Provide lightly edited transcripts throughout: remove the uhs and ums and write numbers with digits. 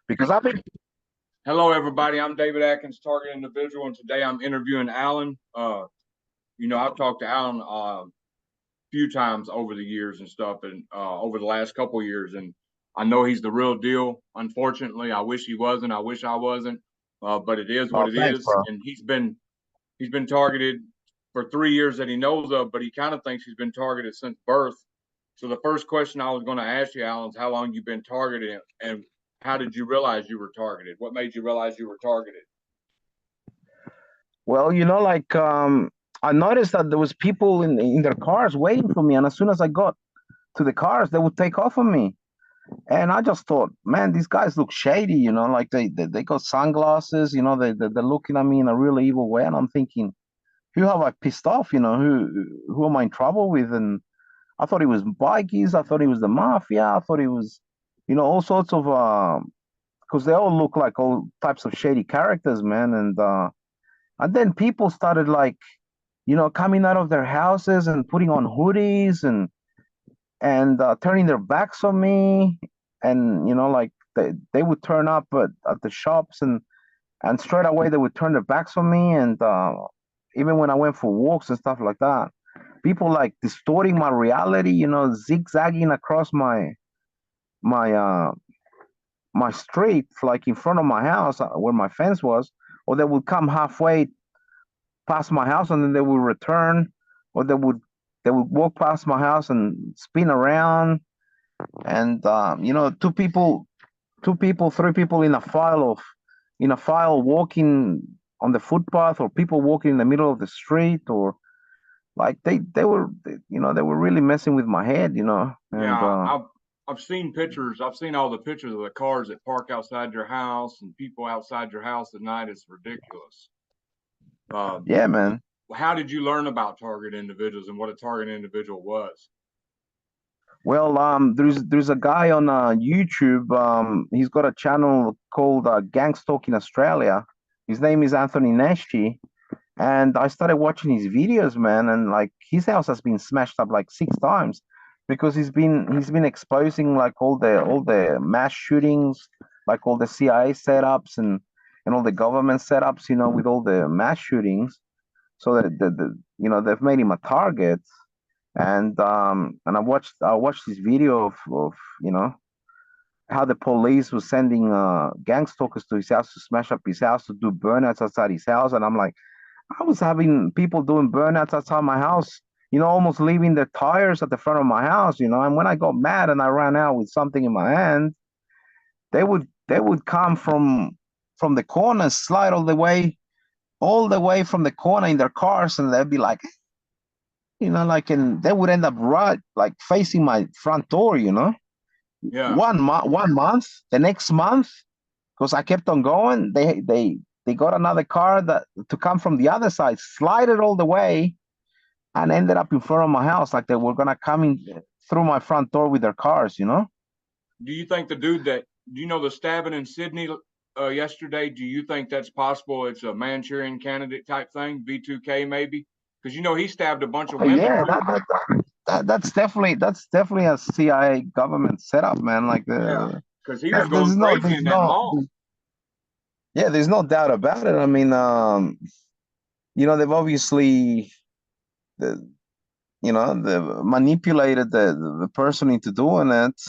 Because I've been. Hello, everybody. I'm David Atkins, Target Individual, and today I'm interviewing Allan. I've talked to Allan a few times over the years and stuff, and over the last couple of years, and I know he's the real deal. Unfortunately, I wish he wasn't. I wish I wasn't, but it is what Oh, it thanks, is. bro. And he's been targeted for 3 years that he knows of, but he kind of thinks he's been targeted since birth. So the first question I was going to ask you, Allan, is how long you've been targeted, and how did you realize you were targeted? What made you realize you were targeted? Well, I noticed that there was people in their cars waiting for me, and as soon as I got to the cars, they would take off on me. And I just thought, man, these guys look shady, like they got sunglasses, they're looking at me in a really evil way, and I'm thinking, who have I pissed off? Who am I in trouble with? And I thought it was bikies, I thought it was the mafia, I thought it was, all sorts of because they all look like all types of shady characters, man. And then people started like, coming out of their houses and putting on hoodies and turning their backs on me, and like they would turn up at the shops, and straight away they would turn their backs on me, and even when I went for walks and stuff like that, people like distorting my reality, zigzagging across my my street, like in front of my house, where my fence was, or they would come halfway past my house and then they would return, or they would walk past my house and spin around, and two people, three people in a file walking on the footpath, or people walking in the middle of the street, or like they were really messing with my head, and Yeah, I've seen pictures. I've seen all the pictures of the cars that park outside your house and people outside your house at night. It's ridiculous. Uh, yeah, man. how did you learn about target individuals and what a target individual was? Well, there's a guy on YouTube. He's got a channel called Gang Stalking Australia. His name is Anthony Neshi, and I started watching his videos, man. And like his house has been smashed up like 6 times because he's been exposing like all the mass shootings, like all the CIA setups and all the government setups, with all the mass shootings. So that they've made him a target, and I watched this video of how the police was sending gang stalkers to his house to smash up his house, to do burnouts outside his house, and I'm like, I was having people doing burnouts outside my house, almost leaving their tires at the front of my house, and when I got mad and I ran out with something in my hand, they would come from the corner, slide all the way from the corner in their cars, and they'd be like, and they would end up right like facing my front door, Yeah, 1 month, the next month, because I kept on going, they got another car that to come from the other side, slide it all the way, and ended up in front of my house, like they were gonna come in through my front door with their cars. do you think the dude that do you know the stabbing in Sydney yesterday? Do you think that's possible? It's a Manchurian candidate type thing, V2K maybe? Because he stabbed a bunch of Oh women yeah, too. that's definitely a CIA government setup, man. Like Yeah, because he was going there's no crazy there's in that no mall. yeah, there's no doubt about it. I mean, they've obviously the they've manipulated the person into doing it,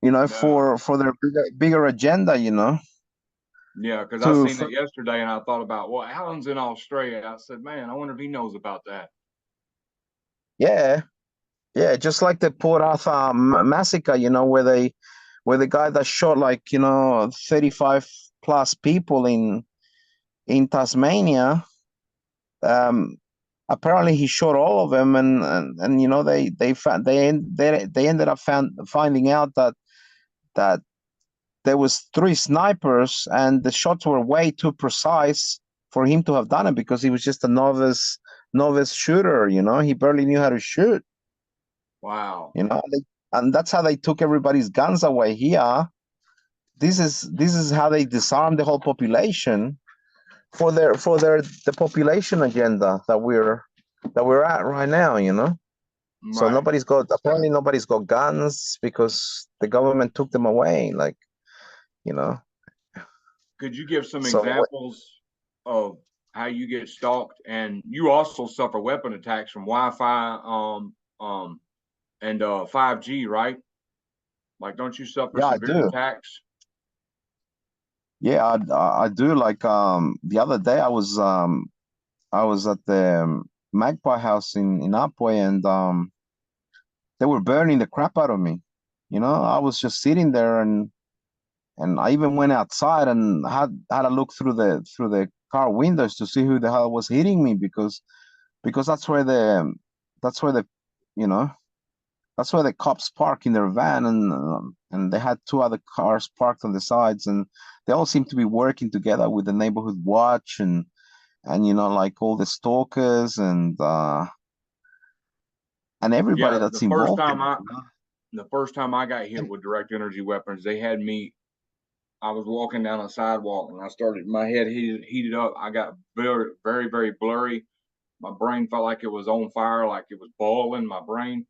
Yeah, for their bigger agenda. yeah, because I To seen it yesterday and I thought about, well, Allan's in Australia. I said, man, I wonder if he knows about that. Yeah, yeah, just like the Port Arthur massacre, where the guy that shot like 35 plus people in Tasmania, um apparently he shot all of them, and they ended up finding out that there was three snipers, and the shots were way too precise for him to have done it, because he was just a novice shooter. He barely knew how to shoot. Wow. And that's how they took everybody's guns away here. This is how they disarmed the whole population for their the population agenda that we're at right now. So Right. apparently nobody's got guns because the government took them away. Like, you know. Could you give some So examples of how you get stalked? And you also suffer weapon attacks from Wi-Fi and 5G, right? Like, don't you suffer yeah, I severe do. attacks? Yeah, I do. Like the other day I was at the Magpie House in Upway, and they were burning the crap out of me. You know, I was just sitting there, and I even went outside and had a look through the car windows to see who the hell was hitting me, because that's where the you know that's where the cops park in their van, and they had two other cars parked on the sides, and they all seem to be working together with the neighborhood watch, and like all the stalkers and everybody Yeah, that's involved in it. the first time I got hit with direct energy weapons, they had me. I was walking down a sidewalk and I started. My head heated up. I got very, very, very blurry. My brain felt like it was on fire, like it was boiling. My brain.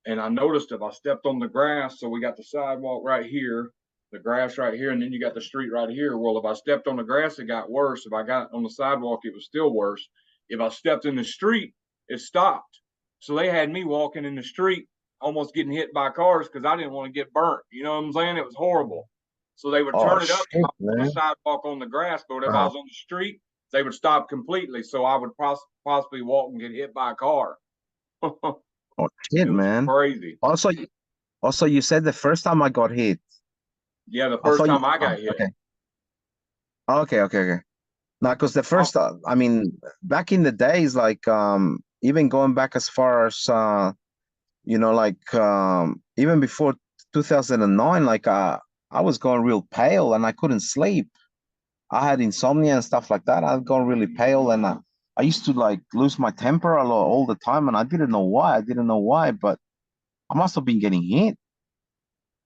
And I noticed if I stepped on the grass, so we got the sidewalk right here, the grass right here, and then you got the street right here. Well, if I stepped on the grass, it got worse. If I got on the sidewalk, it was still worse. If I stepped in the street, it stopped. So they had me walking in the street, almost getting hit by cars because I didn't want to get burnt. You know what I'm saying? It was horrible. So they would Oh turn it up if I shit, was on the man. sidewalk on the grass, but if I Uh, was on the street, they would stop completely. So I would possibly walk and get hit by a car. oh It shit, was man. crazy. Also, also, you said the first time I got hit. Yeah, the I first thought you. time I Oh, got hit. okay. Okay, okay, okay. Now, because the Oh, first, I mean, back in the days, like even going back as far as like even before 2009, like I was going real pale and I couldn't sleep. I had insomnia and stuff like that. I'd gone really pale, and I used to like lose my temper a lot all the time, and I didn't know why. I didn't know why, but I must have been getting hit,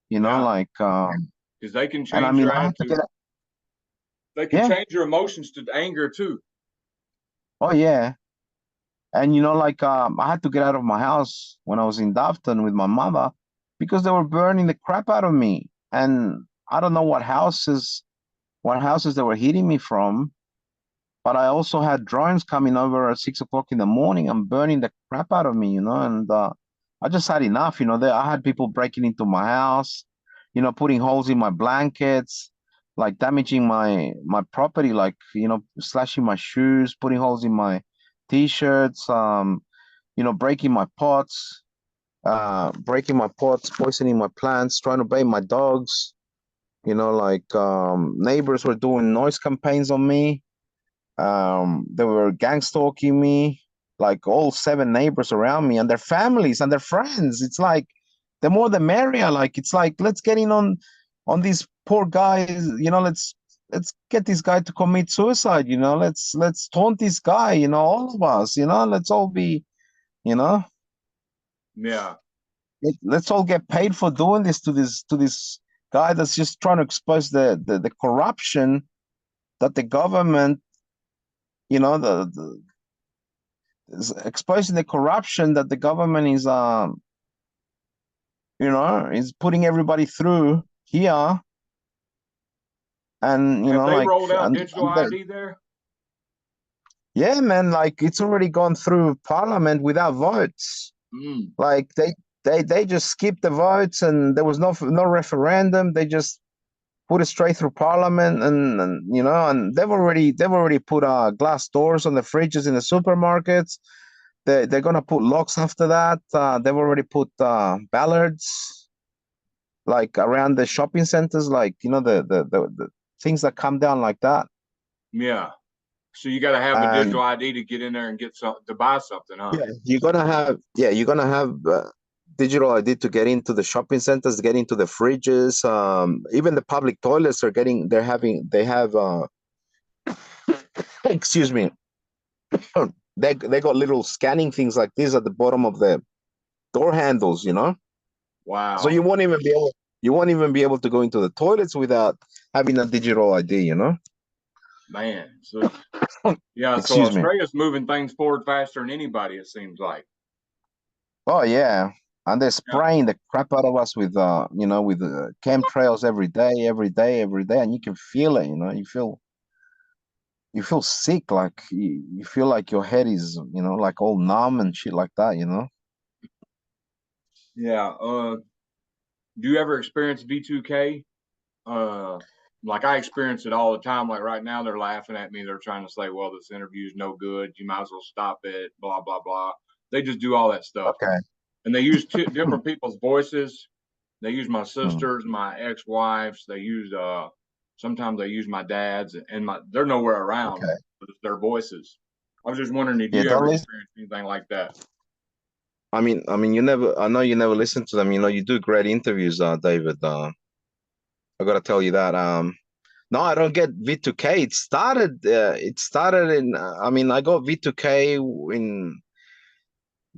yeah, like because they can and I change mean your I had to get. attitude. They can Yeah. change your emotions to anger too. Oh yeah. And like I had to get out of my house when I was in Dafton with my mother because they were burning the crap out of me. And I don't know what houses they were hitting me from, but I also had drones coming over at 6 o'clock in the morning and burning the crap out of me, and I just had enough, I had people breaking into my house, putting holes in my blankets, like damaging my property, like, slashing my shoes, putting holes in my t-shirts, breaking my pots, poisoning my plants, trying to bait my dogs, like neighbors were doing noise campaigns on me. They were gang stalking me, like all seven neighbors around me and their families and their friends. It's like the more the merrier. Like it's like let's get in on these poor guys. Let's get this guy to commit suicide. Let's taunt this guy. All of us. Let's all be. You know, Yeah, let's all get paid for doing this to this guy that's just trying to expose the corruption that the government. The is exposing the corruption that the government is putting everybody through here, and have they like rolled out digital and ID there? yeah, man, like it's already gone through parliament without votes. Mm. Like they just skipped the votes, and there was no referendum. They just put it straight through parliament, and they've already put glass doors on the fridges in the supermarkets. They're gonna put locks after that. They've already put ballards like around the shopping centers, like the things that come down like that. Yeah. So you got to have a And digital ID to get in there and get some to buy something, huh? you're gonna have digital ID to get into the shopping centers, get into the fridges. Even the public toilets are getting. They have. Excuse me. They got little scanning things like this at the bottom of the door handles. So Wow, you won't even be able to go into the toilets without having a digital ID. man. So yeah, so Excuse me. Australia's moving things forward faster than anybody. It seems like. Oh yeah. And they're spraying the crap out of us with you know, with chemtrails every day, and you can feel it. You know, you feel sick, like you feel like your head is, you know, like all numb and shit like that. You know. Yeah. Do you ever experience V2K? Like I experience it all the time. Like right now, they're laughing at me. They're trying to say, "Well, this interview is no good. You might as well stop it." Blah blah blah. They just do all that stuff, Okay. and they use different people's voices. They use my Mm. sisters, my ex-wives. They use sometimes they use my dad's, and they're nowhere around, Okay. but it's their voices. I was just wondering, did Yeah. you Don't ever listen. experience anything like that? I mean, you never. I know you never listen to them. You know, you do great interviews, David. I gotta tell you that. No, I don't get V2K. It started. It started in. I mean, I got V2K in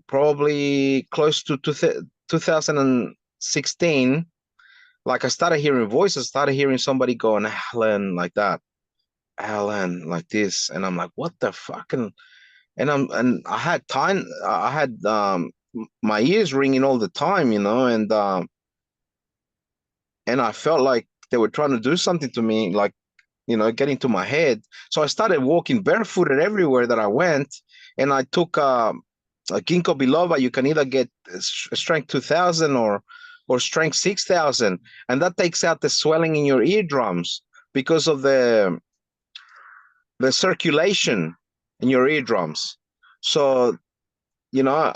probably close to 2016. Like I started hearing voices. Started hearing somebody going Allan like that, Allan like this, and I'm like, what the fuck? And I had time. I had my ears ringing all the time, you know, and I felt like they were trying to do something to me, like, you know, get into my head. So I started walking barefooted everywhere that I went, and I took a ginkgo biloba. You can either get strength 2000 or strength 6000, and that takes out the swelling in your eardrums because of the circulation in your eardrums. So, you know,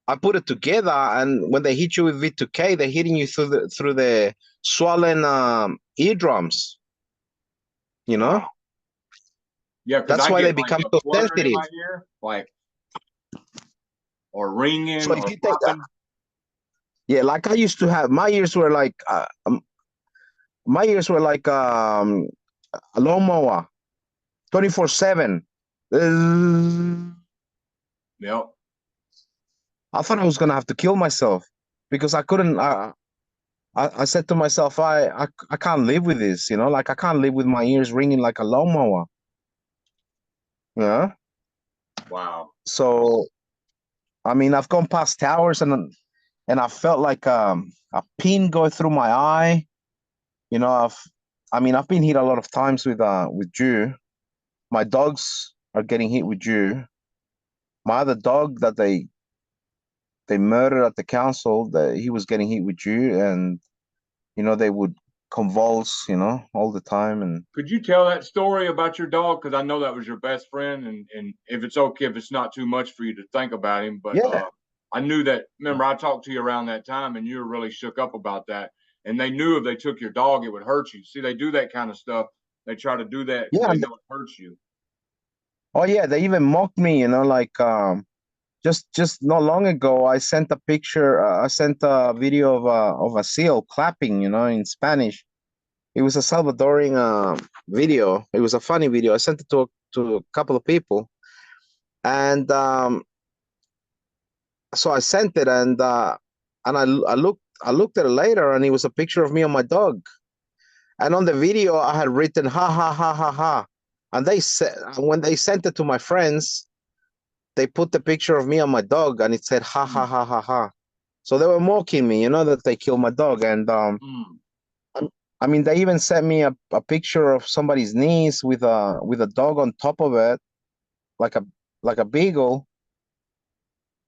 I put it together, and when they hit you with V2K, they're hitting you through the swollen eardrums. You know, Wow. Yeah, because that's I why they get like become a so fluttering in sensitive. my ear, like or So ringing if or you take, popping. yeah, like I used to have, my ears were like, a lawnmower, 24/7. Yep. I thought I was gonna have to kill myself because I couldn't. I said to myself, I can't live with this. You know, like I can't live with my ears ringing like a lawnmower. Yeah. Wow. So I mean, I've gone past towers and I felt like a pin go through my eye. You know, I mean, I've been hit a lot of times with Jew. My dogs are getting hit with Jew. My other dog that they murdered at the council, that he was getting hit with Jew, and you know they would convulse, you know, all the time. And Could you tell that story about your dog? Because I know that was your best friend, and if it's okay, if it's not too much for you to think about him, but yeah, I knew that. Remember, I talked to you around that time, and you were really shook up about that. And they knew if they took your dog, it would hurt you. See, they do that kind of stuff. They try to do that because yeah. they know it hurts you. Oh yeah, they even mocked me, you know, like just not long ago, I sent a picture. I sent a video of a seal clapping, you know, in Spanish. It was a Salvadorian video. It was a funny video. I sent it to a couple of people, and so I sent it, and I looked at it later, and it was a picture of me and my dog. And on the video, I had written "ha ha ha ha ha," and they said when they sent it to my friends, they put the picture of me and my dog, and it said "ha ha Mm, ha ha ha." So they were mocking me, you know, that they killed my dog, and mm. I I mean, they even sent me a picture of somebody's niece with a dog on top of it, like a like a beagle,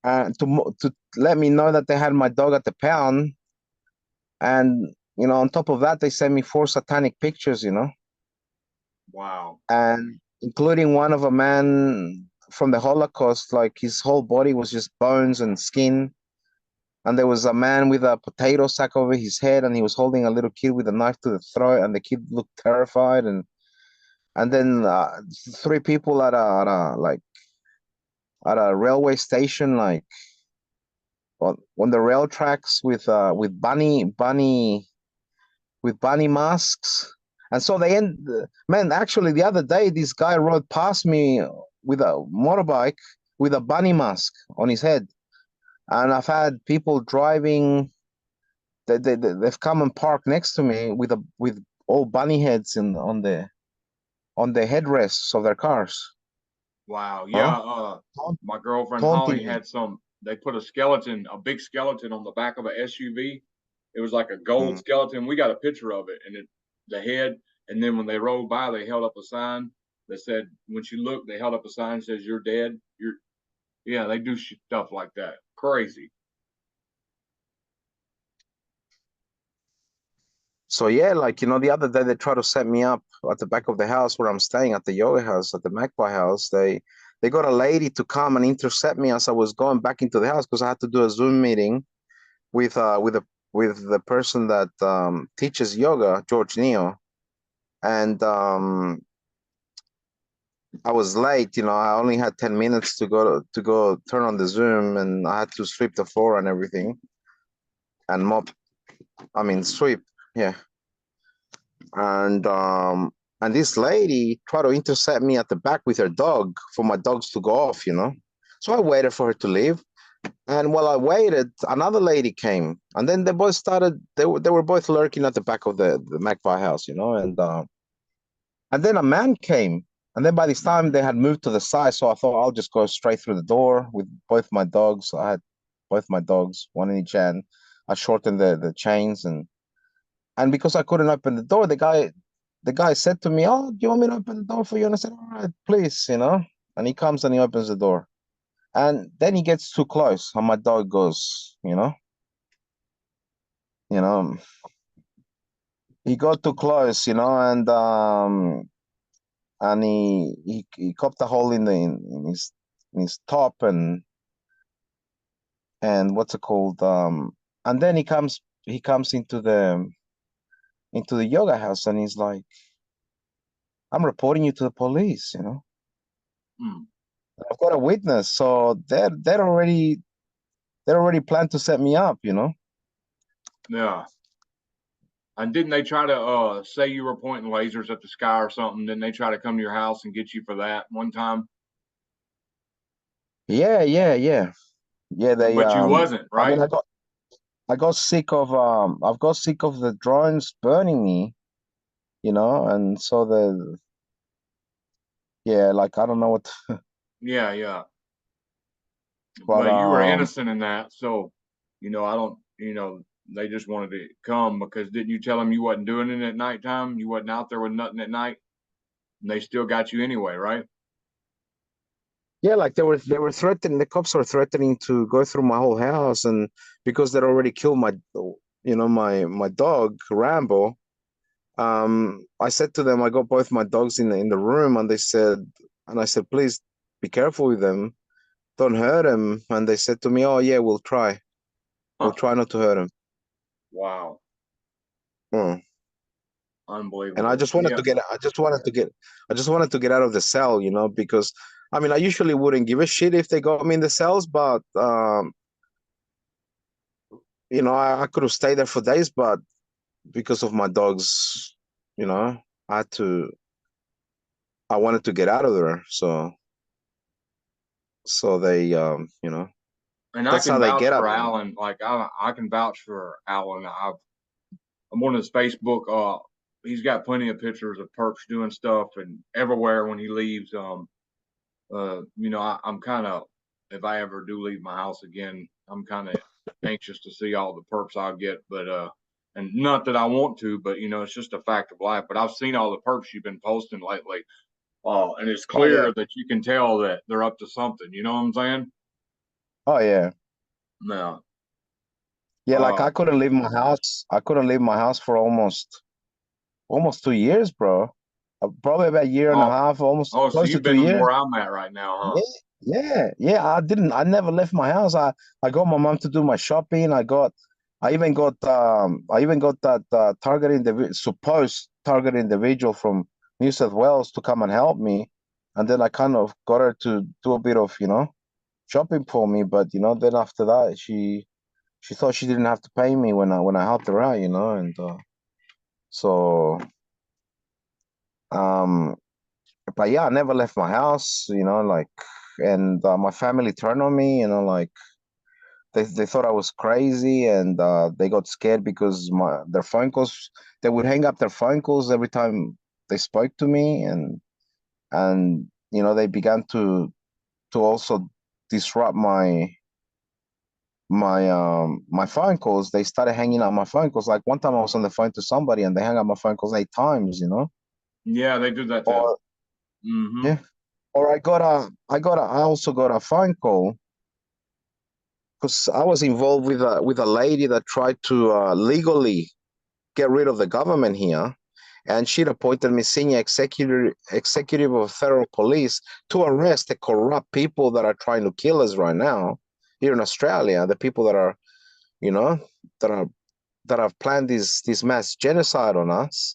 to let me know that they had my dog at the pound, and you know, on top of that, they sent me 4 satanic pictures, you know, Wow. and including one of a man from the Holocaust, like his whole body was just bones and skin. And there was a man with a potato sack over his head, and he was holding a little kid with a knife to the throat, and the kid looked terrified. And then 3 people at a railway station, like on the rail tracks with bunny masks. And so they end man, actually the other day this guy rode past me with a motorbike with a bunny mask on his head. And I've had people driving, they've come and parked next to me with all bunny heads on the headrests of their cars. Wow. Huh? Yeah. My girlfriend Taunting Holly me. had some. they put a big skeleton on the back of a SUV. It was like a gold skeleton. We got a picture of it, and the head. And then when they rolled by, they held up a sign that said, when she looked, they held up a sign that says, "You're dead." Yeah, they do stuff like that. Crazy. So yeah, like, the other day they tried to set me up at the back of the house where I'm staying at the yoga house, at the Magpie house. They got a lady to come and intercept me as I was going back into the house because I had to do a Zoom meeting with the person that teaches yoga, George Neo. And I was late, I only had 10 minutes to go turn on the Zoom, and I had to sweep the floor and everything and sweep. Yeah. And this lady tried to intercept me at the back with her dog for my dogs to go off. So I waited for her to leave, and while I waited, another lady came, and then they both started. They were both lurking at the back of the Magpie house, and then a man came, and then by this time they had moved to the side, so I thought I'll just go straight through the door with both my dogs. I had both my dogs, one in each hand. I shortened the chains, and because I couldn't open the door, the guy said to me, "Oh, do you want me to open the door for you?" And I said, "All right, please," And he comes and he opens the door. And then he gets too close, and my dog goes, you know, he got too close, and he copped a hole in his top, and what's it called? And then he comes into the yoga house, and he's like, "I'm reporting you to the police," Hmm. I've got a witness, so they're already planned to set me up, Yeah. And didn't they try to say you were pointing lasers at the sky or something? Didn't they try to come to your house and get you for that one time? Yeah, yeah, yeah, yeah. They But you wasn't, I mean, right? I've got sick of the drones burning me, and so yeah, like, I don't know what. Yeah, yeah. But But you were innocent in that, so I don't. They just wanted to come because didn't you tell them you wasn't doing it at nighttime? You wasn't out there with nothing at night, and they still got you anyway, right? yeah, like, they were threatening. The cops were threatening to go through my whole house, and because they'd already killed my dog Rambo. I said to them, I got both my dogs in the room, and I said, please be careful with them, don't hurt them. And they said to me, oh yeah, we'll Huh. try not to hurt them. Wow. Mm. And I Unbelievable. just wanted Yeah. to get, I just wanted to get, I just wanted to get out of the cell, because I mean, I usually wouldn't give a shit if they got me in the cells, but I could have stayed there for days, but because of my dogs, I had to, I wanted to get out of there. So they, And I that's how can they vouch get at for me. Allan. Like I can vouch for Allan. I'm on his Facebook. He's got plenty of pictures of perps doing stuff and everywhere when he leaves. I'm kind of, if I ever do leave my house again, I'm kind of anxious to see all the perps I'll get. But and not that I want to, but it's just a fact of life. But I've seen all the perps you've been posting lately. And it's Oh yeah. clear that you can tell that they're up to something. You know what I'm saying? Oh yeah. No. Yeah, like, Uh, I couldn't leave my house. I couldn't leave my house for almost 2 years, bro. Probably about a year and a oh, half, almost oh, so close to you've two been years. where I'm at right now, huh? Yeah, yeah, yeah. I never left my house. I got my mom to do my shopping. I even got that supposed target individual from New South Wales to come and help me. And then I kind of got her to do a bit of, shopping for me. But then after that, she thought she didn't have to pay me when I helped her out, and so um but yeah, I never left my house, like, and my family turned on me, like, they thought I was crazy, and they got scared because their phone calls, they would hang up their phone calls every time they spoke to me, and they began to also disrupt my phone calls. They started hanging up my phone calls. Like one time I was on the phone to somebody and they hung up my phone calls 8 times, you know. Yeah, they do that to us. Or Mm-hmm. yeah, or I also got a phone call because I was involved with a lady that tried to legally get rid of the government here, and she'd appointed me senior executive of federal police to arrest the corrupt people that are trying to kill us right now here in Australia. The people that are, you know, that are that have planned this mass genocide on us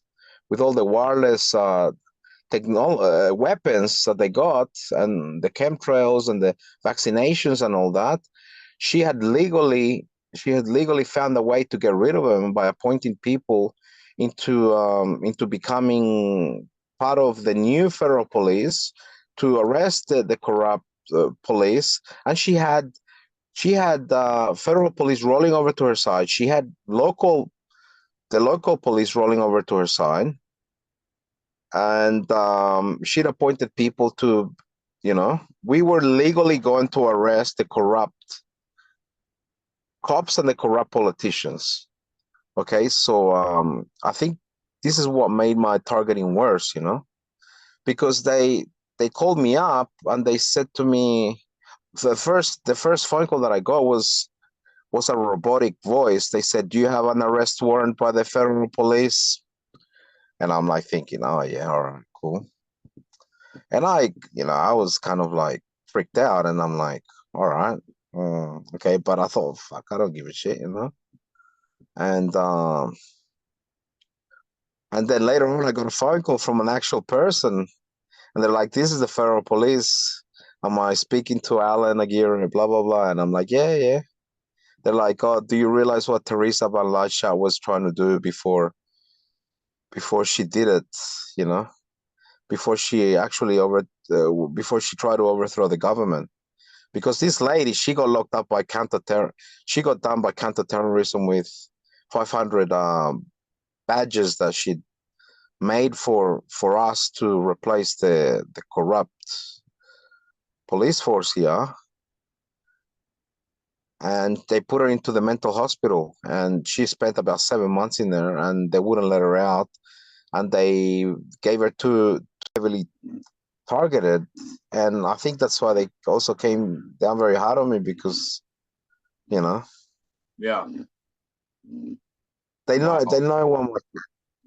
with all the wireless weapons that they got and the chemtrails and the vaccinations and all that. She had legally she had legally found a way to get rid of them by appointing people into becoming part of the new federal police to arrest the corrupt police. And she had federal police rolling over to her side. She had the local police rolling over to her side, and she'd appointed people to, we were legally going to arrest the corrupt cops and the corrupt politicians. Okay, so I think this is what made my targeting worse, because they called me up and they said to me, the first phone call that I got was a robotic voice. They said, "Do you have an arrest warrant by the federal police?" And I'm like thinking, "Oh yeah, all right, cool." And I was kind of like freaked out, and I'm like, "All right, okay." But I thought, "Fuck, I don't give a shit." And and then later on, I got a phone call from an actual person, and they're like, "This is the federal police. Am I speaking to Allan Aguirre? Blah blah blah." And I'm like, "Yeah, yeah." They're like, "Oh, do you realize what Teresa Van Lanshat was trying to do before she did it? You know, before she actually before she tried to overthrow the government? Because this lady, she got locked up by she got done by counterterrorism with 500 badges that she made for us to replace the corrupt police force here." And they put her into the mental hospital, and she spent about 7 months in there, and they wouldn't let her out, and they gave her too heavily targeted. And I think that's why they also came down very hard on me, because you know Yeah. they Wow. know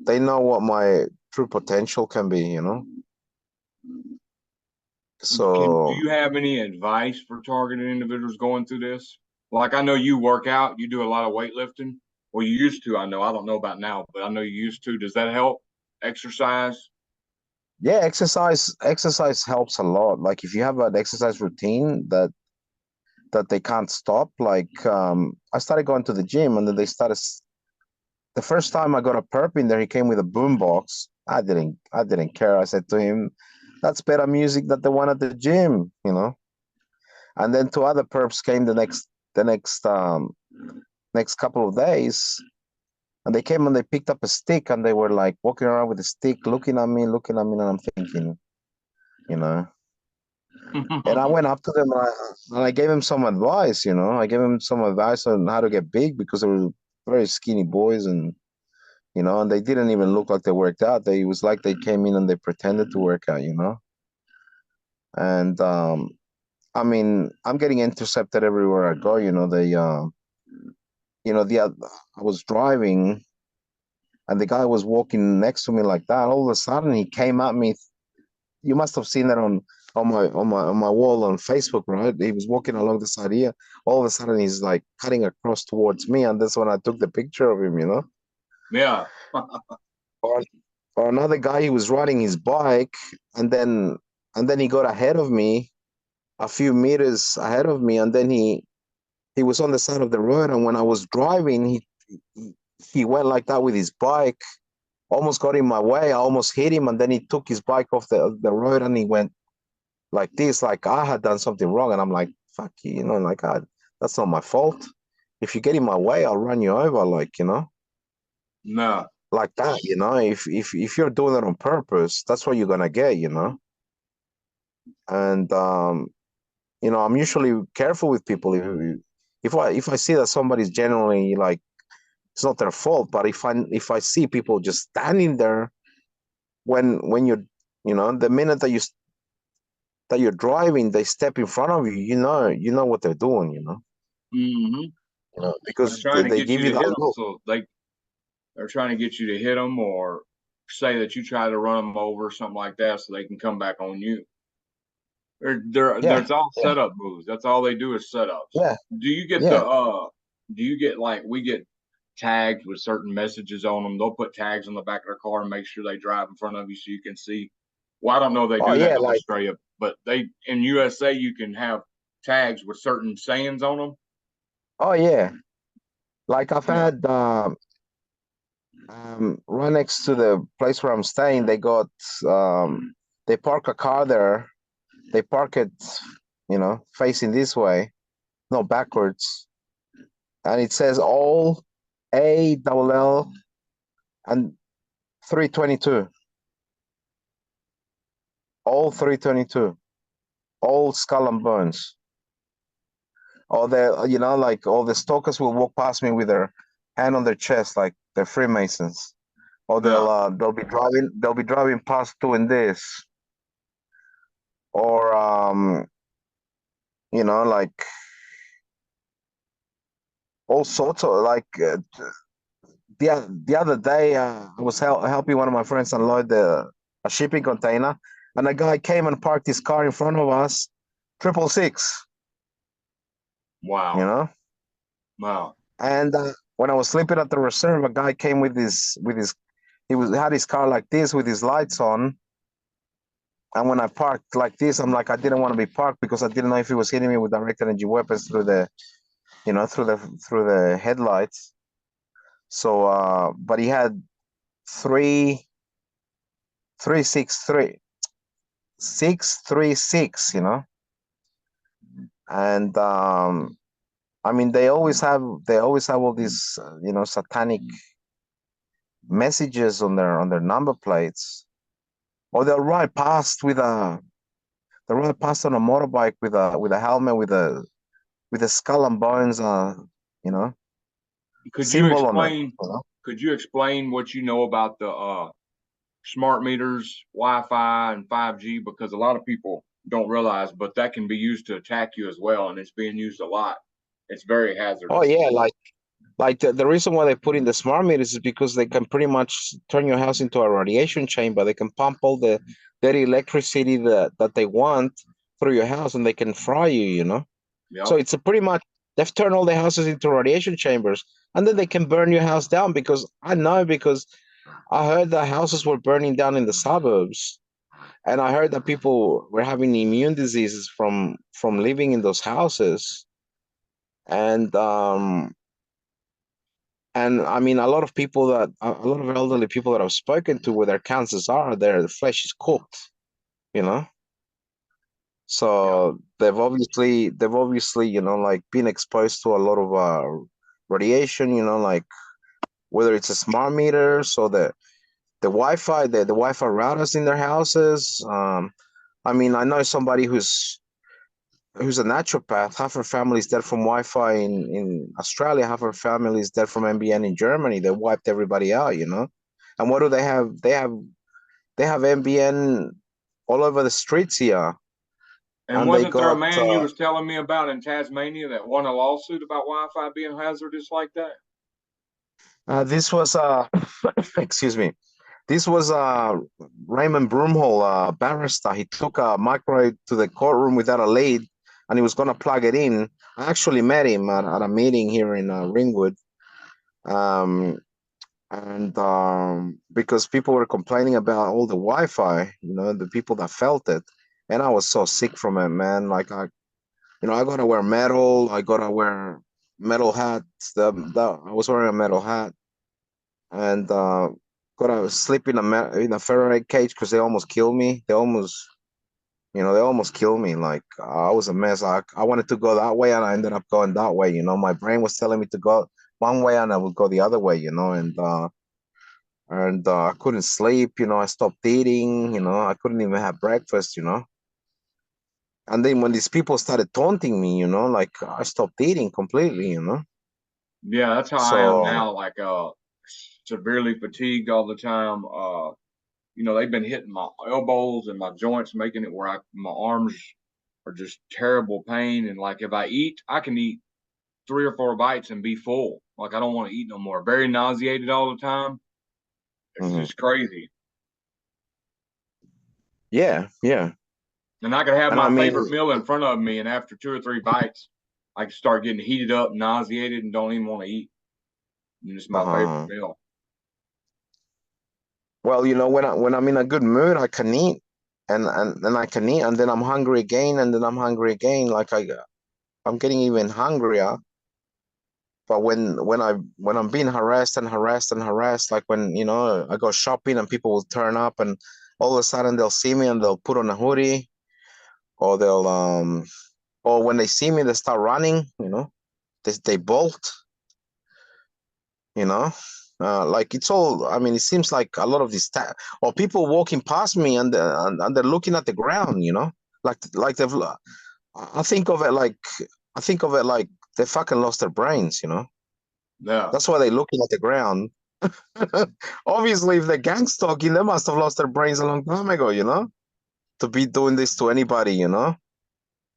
they know what my true potential can be. Do So you have any advice for targeted individuals going through this? Like, I know you work out, you do a lot of weightlifting. Well, you used to, I know. I don't know about now, but I know you used to. Does that help? Exercise? yeah, exercise helps a lot. Like if you have an exercise routine that they can't stop. Like I started going to the gym, and then the first time I got a perp in there, he came with a boom box. I didn't care. I said to him, "That's better music than the one at the gym." And then two other perps came the next couple of days, and they came and they picked up a stick, and they were like walking around with a stick, looking at me, and I'm thinking, you know. And I went up to them, and I gave him some advice. I gave him some advice on how to get big, because they were very skinny boys, and they didn't even look like they worked out. It was like they came in and they pretended to work out. And I mean, I'm getting intercepted everywhere I go. I was driving, and the guy was walking next to me like that. All of a sudden, he came at me. You must have seen that on my wall on Facebook, right? He was walking along the side here. All of a sudden, he's like cutting across towards me, and that's when I took the picture of him. Yeah. Or, or another guy, he was riding his bike, and then he got ahead of me, a few meters ahead of me, and then he was on the side of the road, and when I was driving, he he went like that with his bike, almost got in my way. I almost hit him, and then he took his bike off the road, and he went like this, like I had done something wrong. And I'm like, "Fuck you," like that's not my fault. If you get in my way, I'll run you over, No. like that. If you're doing it on purpose, that's what you're gonna get. And I'm usually careful with people. if I see that somebody's genuinely like it's not their fault, but if I see people just standing there when the minute that you're driving, they step in front of you, you know what they're doing, Mm-hmm. They're because trying they, to they get give you you to hit that them, look. so they're trying to get you to hit them or say that you try to run them over, something like that, so they can come back on you. Yeah, There's all yeah, setup moves. That's all they do is setups. yeah, Do you get yeah. do you get like we get tagged with certain messages on them? They'll put tags on the back of their car and make sure they drive in front of you so you can see. Well, I don't know if they Oh do that yeah, in like, Australia, but they in USA you can have tags with certain sayings on them. oh yeah, like I've Yeah. had right next to the place where I'm staying, they park a car there. They park it, facing this way, no backwards, and it says all ALL and 322, all 322, all skull and bones. Or like all the stalkers will walk past me with their hand on their chest, like they're Freemasons. Or Yeah. they'll be driving past doing this, or like all sorts of like the other day I was helping one of my friends unload a shipping container, and a guy came and parked his car in front of us, 666, you Wow. know. Wow. And when I was sleeping at the reserve, a guy came with his had his car like this with his lights on. And when I parked like this, I'm like, I didn't want to be parked because I didn't know if he was hitting me with direct energy weapons through the headlights. So, but he had 363 636, and I mean they always have all these satanic messages on their number plates, or they'll ride past on a motorbike with a helmet with a skull and bones you know Could you symbol on it. explain? Could you explain what you know about the smart meters, Wi-Fi, and 5G? Because a lot of people don't realize, but that can be used to attack you as well, and it's being used a lot. It's very Oh hazardous. yeah, like the reason why they put in the smart meters is because they can pretty much turn your house into a radiation chamber. They can pump all the dirty electricity that they want through your house, and they can fry you. So Yep. it's a pretty much they've turned all the houses into radiation chambers, and then they can burn your house down because I heard that houses were burning down in the suburbs, and I heard that people were having immune diseases from living in those houses, and I mean a lot of elderly people that I've spoken to, where their cancers are, the flesh is cooked, you know. Yeah. So they've obviously like been exposed to a lot of radiation, like whether it's a smart meters or the Wi-Fi, the Wi-Fi routers in their houses. I mean, I know somebody who's a naturopath. Half her family is dead from Wi-Fi in Australia. Half her family is dead from NBN in Germany. They wiped everybody out. And what do they have? They have NBN all over the streets here, And and they wasn't there a got man you was telling me about in Tasmania that won a lawsuit about Wi-Fi being hazardous like that? this was excuse me. This was Raymond Broomhall, barrister. He took a microwave to the courtroom without a lead, and he was going to plug it in. I actually met him at a meeting here in Ringwood, um, and because people were complaining about all the Wi-Fi, the people that felt it, and I was so sick from it, man. Like I gotta wear metal. I gotta wear metal hats. I was wearing a metal hat, and gotta sleep in a Faraday cage because they almost killed me. They almost killed me. Like I was a mess. I wanted to go that way, and I ended up going that way. My brain was telling me to go one way, and I would go the other way. And I couldn't sleep. I stopped eating. I couldn't even have breakfast. And then when these people started taunting me, you know, like I stopped eating completely, you know. Yeah, that's how I am So now. Like severely fatigued all the time. You know, they've been hitting my elbows and my joints, making it where my arms are just terrible pain. And like if I eat, I can eat 3 or 4 bites and be full. Like I don't want to eat no more. Very nauseated all the time. It's mhm. just crazy. Yeah, yeah. And I could have And I my mean, favorite meal in front of me, and after 2 or 3 bites, I can start getting heated up, nauseated, and don't even want to eat. And it's my favorite uh, meal. well, you know, when I'm in a good mood, I can eat, and then I can eat, and then I'm hungry again, and then I'm hungry again. Like I'm getting even hungrier. But when I'm being harassed and harassed and harassed, like when, you know, I go shopping and people will turn up and all of a sudden they'll see me and they'll put on a hoodie, or they'll or when they see me they start running, you know, they bolt, you know. Like it's all, I mean, it seems like a lot of these or people walking past me and they're looking at the ground, you know, like they've I think of it like I think of it like they fucking lost their brains, you know. Yeah. That's why they're looking at the ground. Obviously, if they're gang stalking, they must have lost their brains a long time ago, you know, to be doing this to anybody, you know.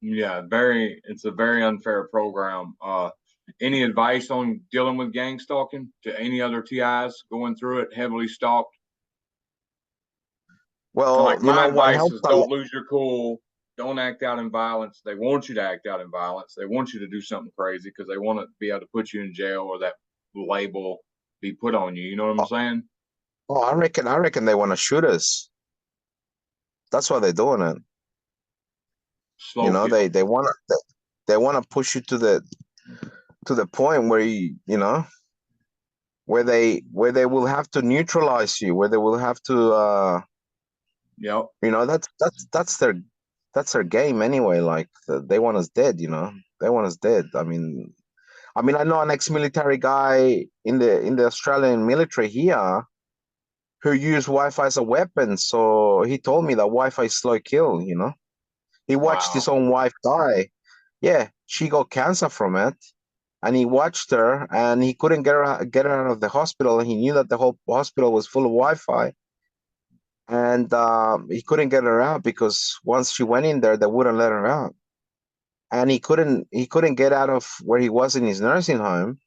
Yeah, it's a very unfair program. Any advice on dealing with gang stalking to any other TIs going through it, heavily stalked? Well, Like you my know what advice helped is a don't lot. lose your cool. Don't act out in violence. They want you to act out in violence. They want you to do something crazy because they want to be able to put you in jail or that label be put on you. You know what I'm saying? Oh, I reckon they want to shoot us. That's why they're doing it. You Slow know, kill. they want to push you to the point where you know, where they will have to neutralize you, where they will have to Yep. you know, that's their game anyway. Like they want us dead, you know. They want us dead. I mean, I know an ex-military guy in the Australian military here who used Wi-Fi as a weapon. So he told me that Wi-Fi is slow kill. You know, he watched his Wow. own wife die. Yeah, she got cancer from it, and he watched her, and he couldn't get her out of the hospital. And he knew that the whole hospital was full of Wi-Fi, and he couldn't get her out because once she went in there, they wouldn't let her out, and he couldn't get out of where he was in his nursing home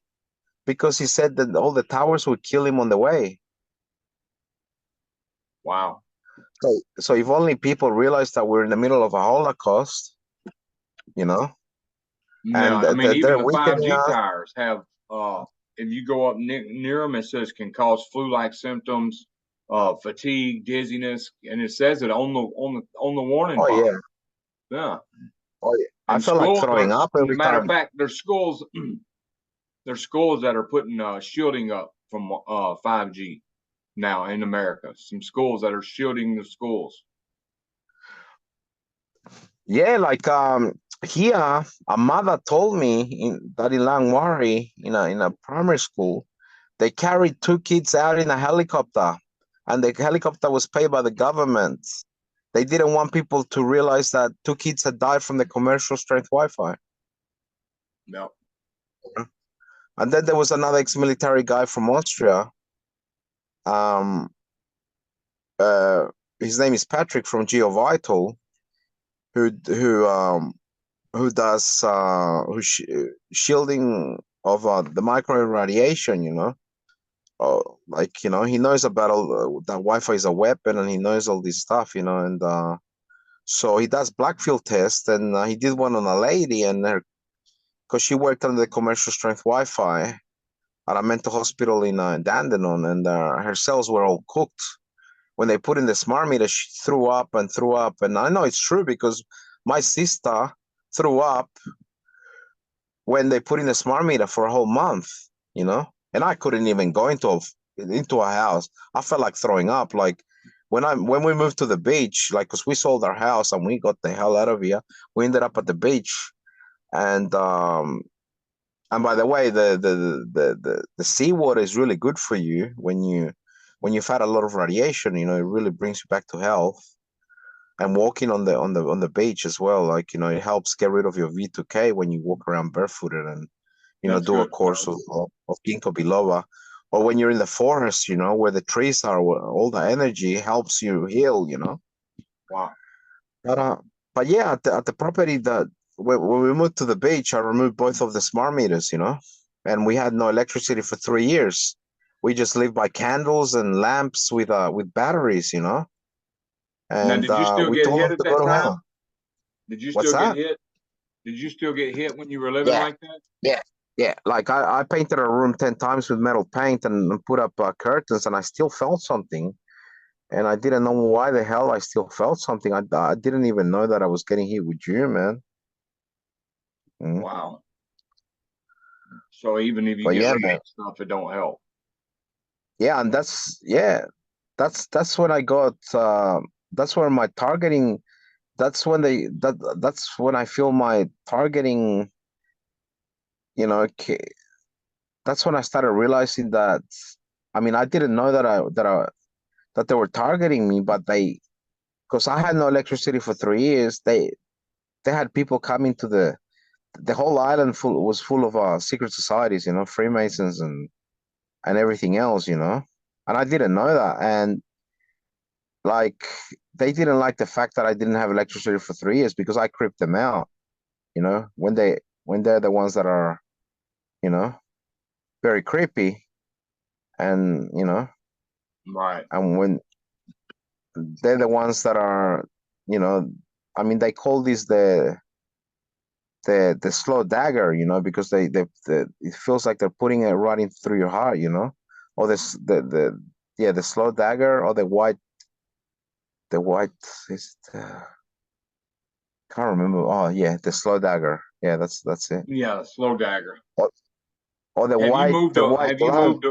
because he said that all the towers would kill him on the way. Wow. So if only people realize that we're in the middle of a Holocaust, you know, Yeah, and I mean, even they're the weakening 5G us. towers have, if you go up near them, it says can cause flu-like symptoms, fatigue, dizziness, and it says it on the warning Oh box. yeah, Yeah, oh yeah. I and feel like schools throwing are. up every Matter of time. fact, there's schools. There's schools that are putting shielding up from 5G now in America. Some schools that are shielding the schools. Yeah, like here, a mother told me that in Langwarry, in a primary school, they carried two kids out in a helicopter, and the helicopter was paid by the government. They didn't want people to realize that two kids had died from the commercial strength Wi-Fi. Yep. And then there was another ex-military guy from Austria. Um, uh, his name is Patrick from GeoVital, who who does shielding of the microwave radiation. You know, like, you know, he knows about all that Wi-Fi is a weapon, and he knows all this stuff. You know, and so he does black field tests, and he did one on a lady, and her because she worked on the commercial strength Wi-Fi at a mental hospital in Dandenong, and her cells were all cooked. When they put in the smart meter, she threw up and threw up, and I know it's true because my sister threw up when they put in the smart meter for a whole month, you know, and I couldn't even go into a house. I felt like throwing up. Like when we moved to the beach, like because we sold our house and we got the hell out of here, we ended up at the beach, and and by the way, the seawater is really good for you when you've had a lot of radiation. You know, it really brings you back to health. and walking on the beach as well. Like, it helps get rid of your V2K when you walk around barefooted and, That's do a good. course of ginkgo biloba. Or when you're in the forest, where the trees are, where all the energy helps you heal. Wow. But but yeah, at the property that when we moved to the beach, I removed both of the smart meters, and we had no electricity for 3 years. We just lived by candles and lamps with batteries. Now, And did you still we get told hit them at to go that to hell. time? Did you What's still get that? hit? Did you still get hit when you were living Yeah, like that? yeah, yeah. Like I painted a room 10 times with metal paint and put up curtains, and I still felt something. And I didn't know why the hell I still felt something. I didn't even know that I was getting hit with you, man. Mm. Wow. So even if you But get yeah, man. paint stuff, it don't help. Yeah, and that's when I got that's where my targeting that's when I feel my targeting, you know, that's when I started realizing that, I mean, I didn't know that they were targeting me, but because I had no electricity for 3 years, they had people coming to the whole island was full of secret societies, Freemasons and everything else. And I didn't know that. And like, they didn't like the fact that I didn't have electricity for 3 years because I creeped them out, when they're the ones that are, you know, very creepy. And, Right. and when they're the ones that are, you know, I mean, they call this the slow dagger, because it feels like they're putting it right in through your heart. Or this the slow dagger, or the white is can't remember. Oh yeah, the slow dagger. Yeah, that's it. Yeah, slow dagger. Or, or the Have you white moved? the white Have you glove. moved?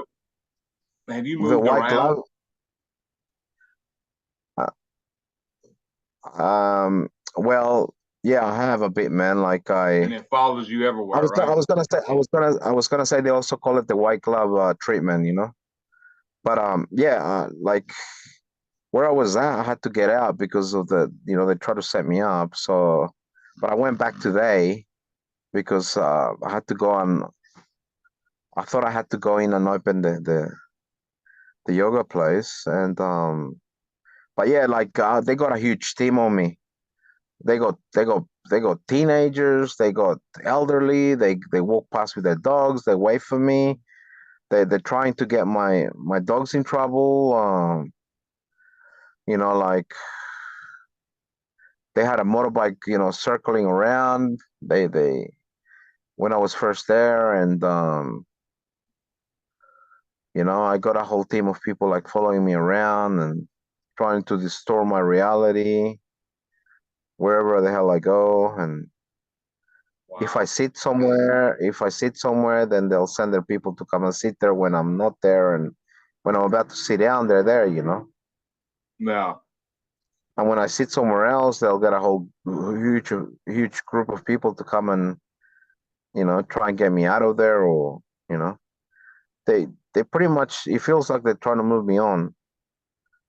Have you The moved white around? glove. Well, yeah, I have a bit, man. Like And it follows you I everywhere, was right? gonna say they also call it the white glove treatment. But yeah, like where I was at, I had to get out because of they tried to set me up. So, but I went back today because I had to go on. I thought I had to go in and open the yoga place, and but yeah, like they got a huge team on me. They got teenagers, they got elderly. They walk past with their dogs. They wait for me. They're trying to get my dogs in trouble. Like they had a motorbike, circling around. They when I was first there, and I got a whole team of people like following me around and trying to distort my reality wherever the hell I go. And Wow. if I sit somewhere, then they'll send their people to come and sit there when I'm not there, and when I'm about to sit down, they're there. Yeah. And when I sit somewhere else, they'll get a whole huge group of people to come and try and get me out of there, or you know, they pretty much, it feels like they're trying to move me on.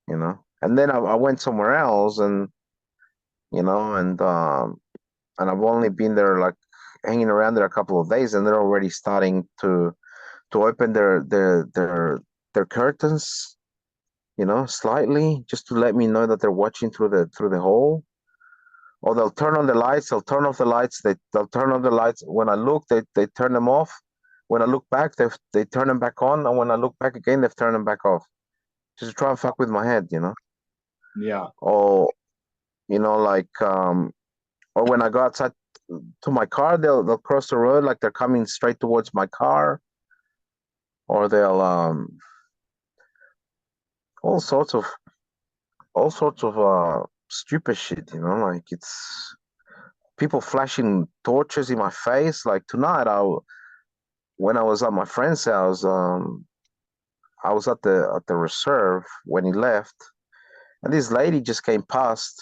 And then I went somewhere else, and you know, and I've only been there like hanging around there a couple of days, and they're already starting to open their curtains, slightly, just to let me know that they're watching through the hole. Or they'll turn on the lights, they'll turn off the lights, they'll turn on the lights. When I look, they turn them off. When I look back, they turn them back on, and when I look back again, they've turned them back off. Just to try and fuck with my head. Yeah. Or like or when I go outside to my car, they'll cross the road like they're coming straight towards my car, or they'll all sorts of stupid shit. Like it's people flashing torches in my face. Like tonight, when I was at my friend's house, I was at the reserve when he left, and this lady just came past,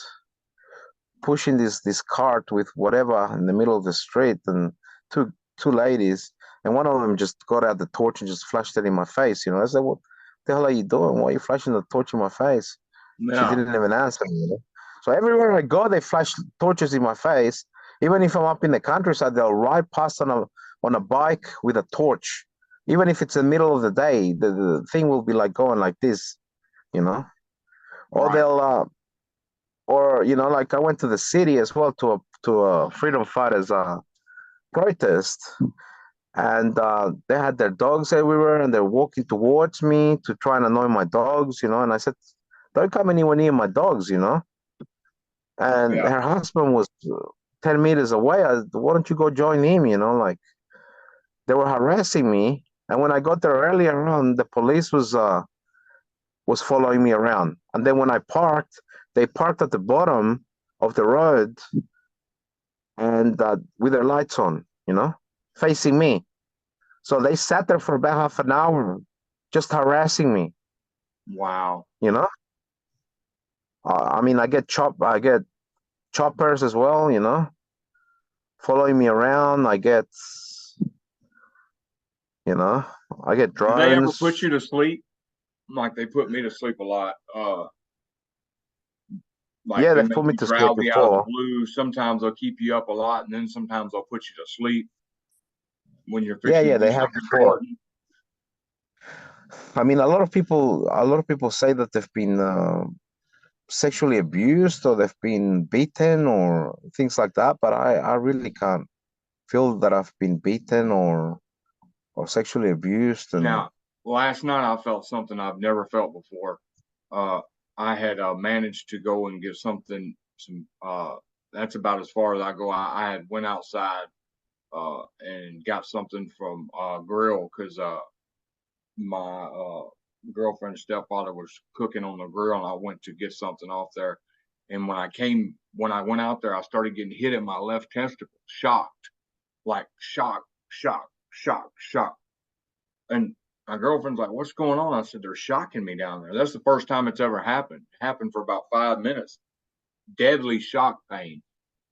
pushing this cart with whatever in the middle of the street, and two ladies, and one of them just got out the torch and just flashed it in my face. I said, "What the hell are you doing? Why are you flashing the torch in my face?" She Yeah. didn't even answer me. So everywhere I go, they flash torches in my face. Even if I'm up in the countryside, they'll ride past on a bike with a torch. Even if it's the middle of the day, the thing will be like going like this, you know. Or Right. they'll or you know, like I went to the city as well to a freedom fighters protest, and they had their dogs everywhere, and they're walking towards me to try and annoy my dogs, you know. And I said, "Don't come anywhere near my dogs," you know. And Yeah. her husband was 10 meters away. Why don't you go join him? You know, like they were harassing me. And when I got there earlier on, the police was following me around. And then when I parked, they parked at the bottom of the road and with their lights on, you know, facing me. So they sat there for about half an hour, just harassing me. Wow. You know, I mean, I get choppers as well. You know, following me around. You know, I get Did they ever put drones. you to sleep? Like they put me to sleep a lot. Like Yeah, they they've make put me you to sleep drowsy out of the before. blue. Sometimes they'll keep you up a lot, and then sometimes they'll put you to sleep when you're Yeah, fixing to yeah, do they have something before. important. I mean, a lot of people say that they've been sexually abused or they've been beaten or things like that, but I really can't feel that I've been beaten or sexually abused. And Now, last night I felt something I've never felt before. Uh, I had managed to go and get something. Some that's about as far as I go. I had went outside and got something from grill because my girlfriend's stepfather was cooking on the grill, and I went to get something off there. And when I went out there, I started getting hit in my left testicle, shocked, like shock. And my girlfriend's like, "What's going on?" I said, "They're shocking me down there." That's the first time it's ever happened. It happened for about 5 minutes. Deadly shock pain,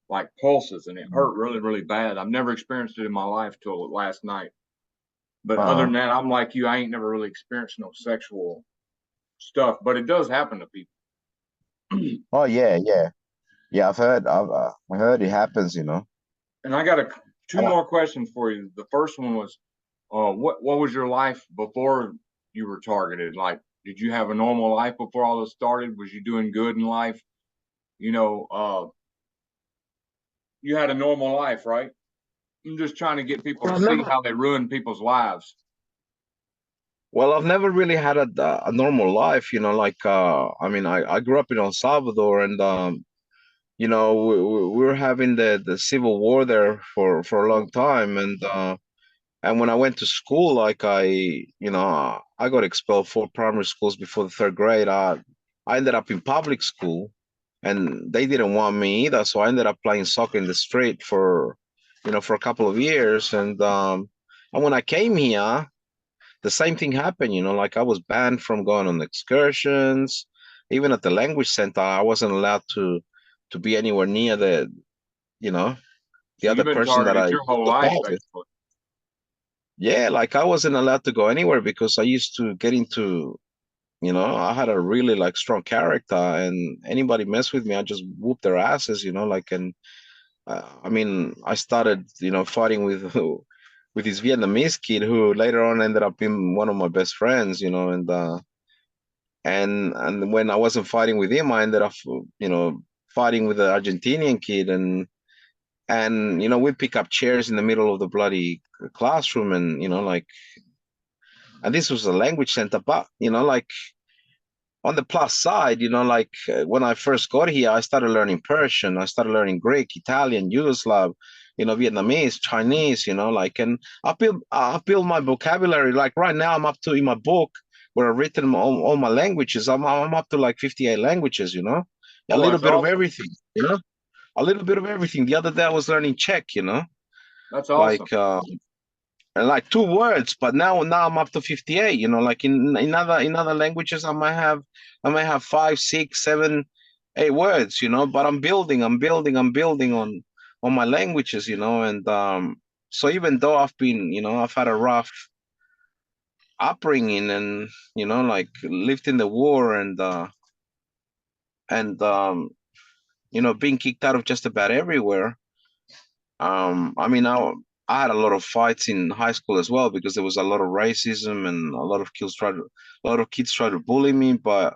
like pulses, and it hurt really, really bad. I've never experienced it in my life till last night. But other uh, than that, I'm like you. I ain't never really experienced no sexual stuff, but it does happen to people. oh yeah, yeah, yeah. I heard it happens. You know. And I got two Uh, more questions for you. The first one was, what was your life before you were targeted? Like, did you have a normal life before all this started? Was you doing good in life? You know, you had a normal life, right? I'm just trying to get people to I've see never. how they ruin people's lives. Well, I've never really had a normal life. You know, like I mean, I grew up in El Salvador, and you know, we were having the civil war there for a long time, and when I went to school, like you know, I got expelled 4 primary schools before the third grade. I ended up in public school, and they didn't want me either. So I ended up playing soccer in the street for, you know, for a couple of years. And when I came here, the same thing happened. You know, like I was banned from going on excursions. Even at the language center, I wasn't allowed to be anywhere near you know, the So you've other been person that targeted I your whole was life, with. basically. Yeah, like I wasn't allowed to go anywhere because I used to get into, you know, I had a really like strong character, and anybody mess with me, I just whoop their asses, you know, like, and I mean, I started, you know, fighting with with this Vietnamese kid who later on ended up being one of my best friends, you know, and when I wasn't fighting with him, I ended up, you know, fighting with the Argentinian kid, and you know, we'd pick up chairs in the middle of the bloody classroom, and you know, like, and this was a language center, but you know, like on the plus side, you know, like when I first got here, I started learning Persian, I started learning Greek, Italian, Yugoslav, you know, Vietnamese, Chinese, you know, like, and I built my vocabulary. Like right now, I'm up to in my book where I've written all my languages. I'm up to like 58 languages, you know, a Oh, little that's bit of awesome. everything, you know, a little bit of everything. The other day, I was learning Czech, you know, That's awesome. like. And like 2 words, but now I'm up to 58. You know, like in other languages, I might have 5, 6, 7, 8 words. You know, but I'm building on my languages. You know, and so even though I've been, you know, I've had a rough upbringing, and you know, like lived in the war, and being kicked out of just about everywhere. I mean, I had a lot of fights in high school as well because there was a lot of racism and a lot of kids try to bully me. But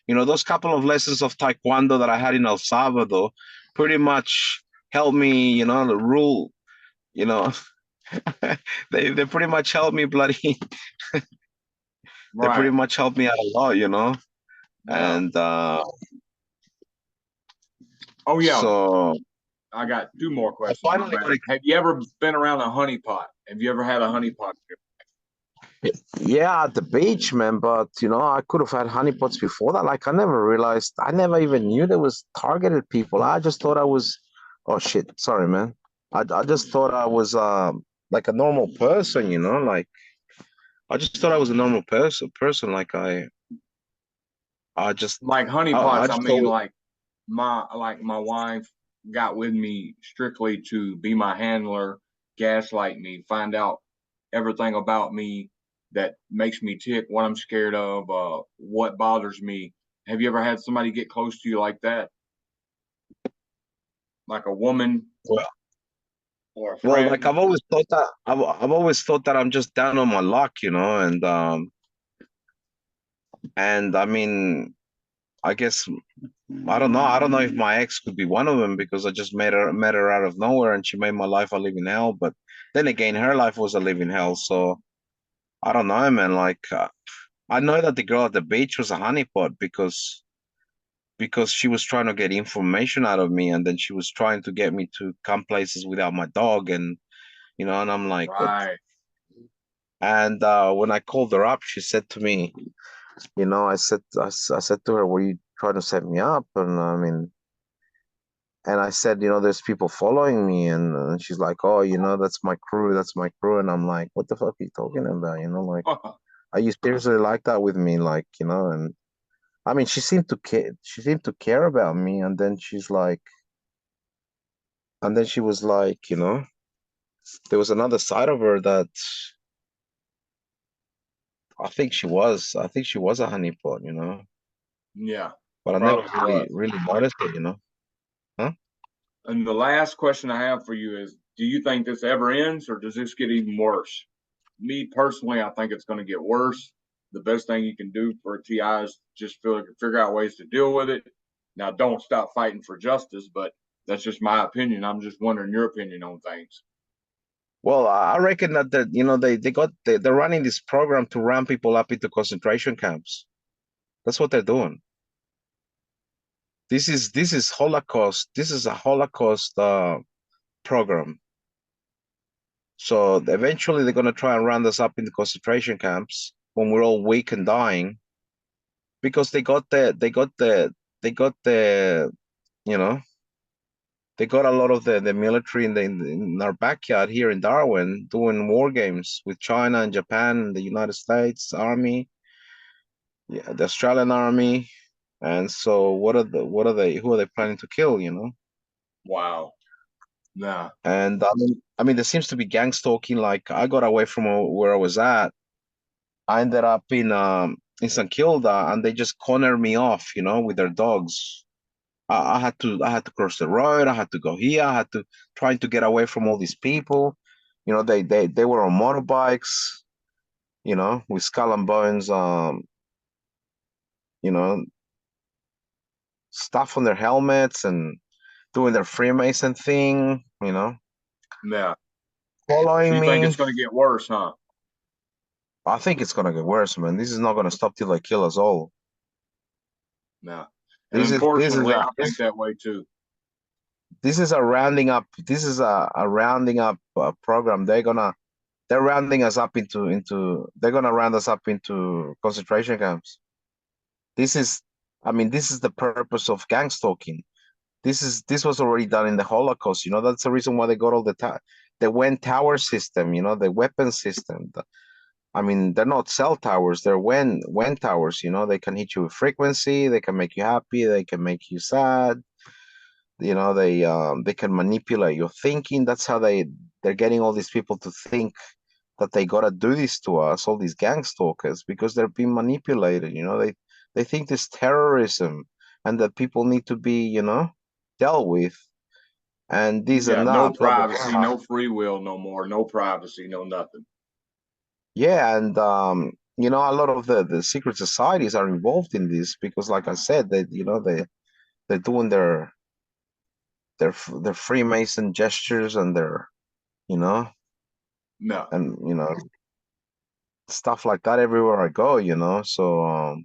those couple of lessons of taekwondo that I had in El Salvador pretty much helped me, the rule, you know, they pretty much helped me bloody, they pretty Right. much helped me out a lot, Yeah. and Oh yeah. so I got two more I questions. My finally bad. got Have you ever been around a honey pot? Have you ever had a honey pot? Yeah, at the beach, man. But I could have had honeypots before that. Like I never realized. I never even knew there was targeted people. I just thought I was. Oh shit! Sorry, man. I just thought I was like a normal person. Like I just thought I was a normal person. Like I just Like honey I pots, I just mean, thought. my wife got with me strictly to be my handler, gaslight me, find out everything about me that makes me tick, what I'm scared of, what bothers me. Have you ever had somebody get close to you like that? Like a woman Well, or a well, like friend? I've always thought that I'm just down on my luck, and I mean, I guess I don't know. I don't know if my ex could be one of them because I just met her out of nowhere and she made my life a living hell. But then again, her life was a living hell. So I don't know, man. Like I know that the girl at the beach was a honeypot because she was trying to get information out of me, and then she was trying to get me to come places without my dog, and I'm like, what? Right. And when I called her up, she said to me, I said to her, "Were you trying to set me up?" And I mean. And I said, there's people following me, and she's like, oh, that's my crew, that's my crew, and I'm like, what the fuck are you talking about? Like, are you seriously like that with me? Like, and I mean, she seemed to care, about me, and then she was like, there was another side of her that I think she was a honeypot, Yeah, but I never probably really, was. really noticed it. Huh? And the last question I have for you is, do you think this ever ends or does this get even worse? Me personally, I think it's going to get worse. The best thing you can do for a TI is just figure out ways to deal with it. Now, don't stop fighting for justice, but that's just my opinion. I'm just wondering your opinion on things. Well, I reckon that they're running this program to run people up into concentration camps. That's what they're doing. This is Holocaust. This is a Holocaust program. So eventually they're gonna try and round us up into concentration camps when we're all weak and dying because they got the you know they got a lot of the military in our backyard here in Darwin doing war games with China and Japan and the United States Army, yeah, the Australian Army. And so who are they planning to kill? Wow. Nah. And I mean, there seems to be gang stalking. Like I got away from where I was at. I ended up in St. Kilda, and they just cornered me off, with their dogs. I had to cross the road. I had to go here. I had to trying to get away from all these people. They were on motorbikes, with skull and bones, you know, stuff on their helmets and doing their Freemason thing, Nah. So following you think it's me. going to get worse, huh? I think it's gonna get worse, man. This is not gonna stop till they kill us all. Nah. And This is unfortunately, a I think that way too. this is a rounding up. This is a rounding up program. They're rounding us up into. They're gonna round us up into concentration camps. This is, I mean, this is the purpose of gang stalking. This was already done in the Holocaust. That's the reason why they got all the WEN tower system. The weapon system. I mean, they're not cell towers. They're WEN towers. They can hit you with frequency. They can make you happy. They can make you sad. They can manipulate your thinking. That's how they're getting all these people to think that they gotta do this to us. All these gang stalkers because they're being manipulated. They think this terrorism and that people need to be. dealt with, and these and Yeah, no that, blah blah privacy, blah. no free will no more, no privacy, no nothing. Yeah, and a lot of the secret societies are involved in this because, like I said, they're doing their Freemason gestures and their you know No. and stuff like that everywhere I go. So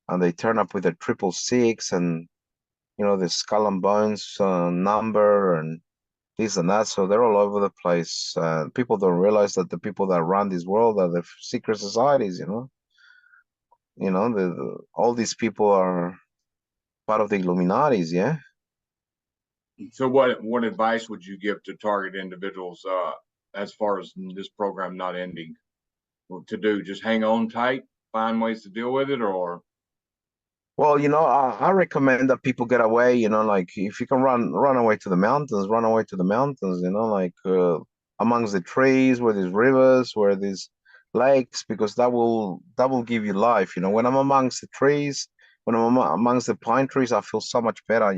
and they turn up with their 666 and the skull and bones number and this and that. So they're all over the place. People don't realize that the people that run this world are the secret societies. All these people are part of the Illuminatis. Yeah. So what advice would you give to target individuals as far as this program not ending? What to do? Just hang on tight, find ways to deal with it, or Well, I recommend that people get away. Like if you can run away to the mountains, run away to the mountains. Like amongst the trees, where there's rivers, where there's lakes, because that will give you life. When I'm amongst the trees, when I'm amongst the pine trees, I feel so much better.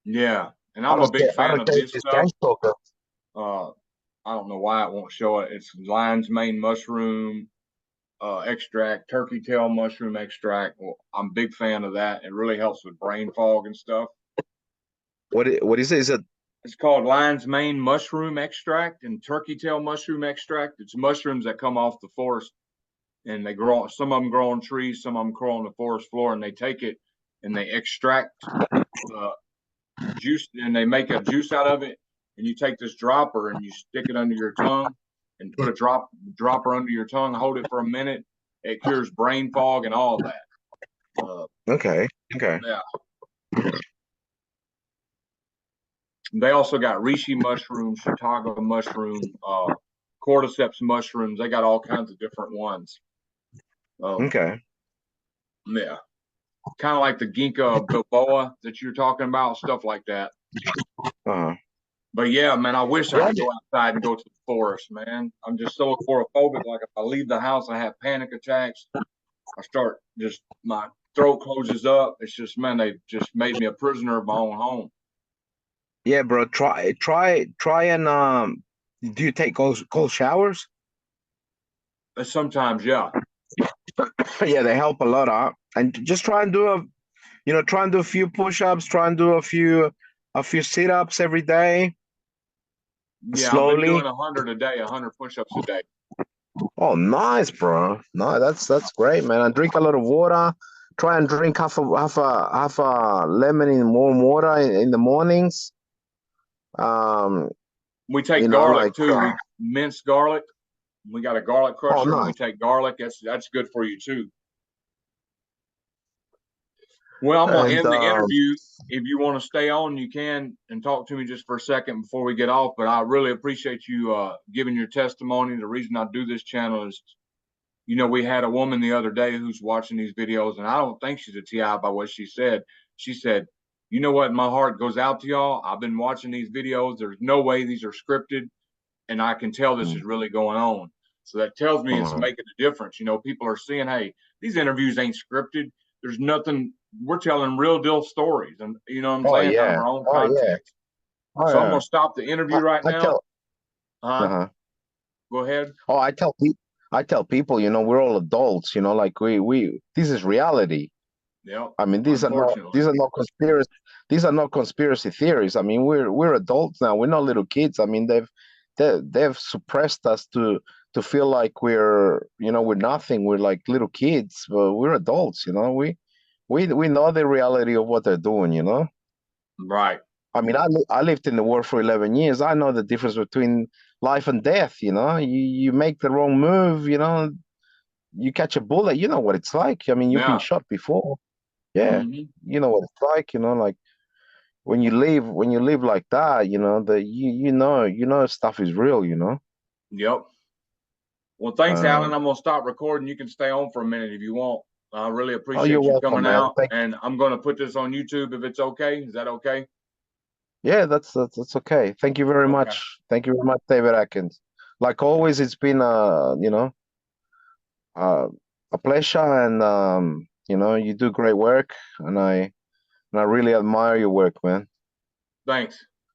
yeah. And I I'm a don't big care. I fan don't of care if this it's stuff. gang stalker. Uh, I don't know why it won't show it. It's lion's mane mushroom extract, turkey tail mushroom extract. Well, I'm a big fan of that. It really helps with brain fog and stuff. What is it? Is it? It's called lion's mane mushroom extract and turkey tail mushroom extract. It's mushrooms that come off the forest and they grow. Some of them grow on trees, some of them grow on the forest floor, and they take it and they extract the juice and they make a juice out of it. And you take this dropper and you stick it under your tongue and put a dropper under your tongue, hold it for a minute. It cures brain fog and all that. Okay. Okay. Yeah. They also got reishi mushroom, shiitake mushroom, cordyceps mushrooms. They got all kinds of different ones. Okay. Yeah, kind of like the ginkgo biloba that you're talking about, stuff like that. Uh-huh. But yeah, man, I wish I Yeah. could go outside and go to the forest, man. I'm just so agoraphobic. Like if I leave the house, I have panic attacks. I start just my throat closes up. It's just man, they just made me a prisoner of my own home. Yeah, bro. Try and do you take cold showers? But sometimes, yeah, Yeah, they help a lot, huh? And just try and do a few push-ups, try and do a few sit-ups every day, yeah, I've been doing slowly. 100 a day, 100 push-ups a day. Oh, nice, bro. No, that's great, man. And drink a lot of water. Try and drink half a lemon in warm water in the mornings. Um, We take garlic like too. We mince garlic. We got a garlic oh, crusher, and we nice. take garlic. That's good for you too. Well, I'm gonna And end the interview. If you want to stay on, you can and talk to me just for a second before we get off. But I really appreciate you giving your testimony. The reason I do this channel is, we had a woman the other day who's watching these videos, and I don't think she's a TI by what she said. She said, "You know what? My heart goes out to y'all. I've been watching these videos. There's no way these are scripted, and I can tell this is really going on." So that tells me it's uh, making a difference. People are seeing, hey, these interviews ain't scripted. There's nothing. We're telling real deal stories, and you know what I'm oh saying, out of yeah, our own oh yeah, context. oh So I'm yeah. gonna stop the I, interview right I now. tell Huh? uh-huh. Go ahead. Oh, I tell people, we're all adults, like we this is reality. Yep. I mean, these are not Unfortunately. these are not conspiracy these are not conspiracy theories. I mean, we're adults now. We're not little kids. I mean, they've suppressed us to feel like we're nothing. We're like little kids, but we're adults. We know the reality of what they're doing. Right. I mean, I lived in the war for 11 years. I know the difference between life and death. You make the wrong move. You catch a bullet. You know what it's like. I mean, you've been Yeah. shot before. Yeah, Mm-hmm. you know what it's like, like when you live like that, the stuff is real. Yep. Well, thanks, Uh, Alan. I'm gonna stop recording. You can stay on for a minute if you want. I really oh, you're appreciate you welcome, coming man. out, and I'm gonna put this on YouTube if it's okay. Is that okay? Yeah, that's okay. Thank you very Okay. much. Thank you very much, David Atkins. Like always, it's been uh, a pleasure, and you do great work, and I really admire your work, man. Thanks.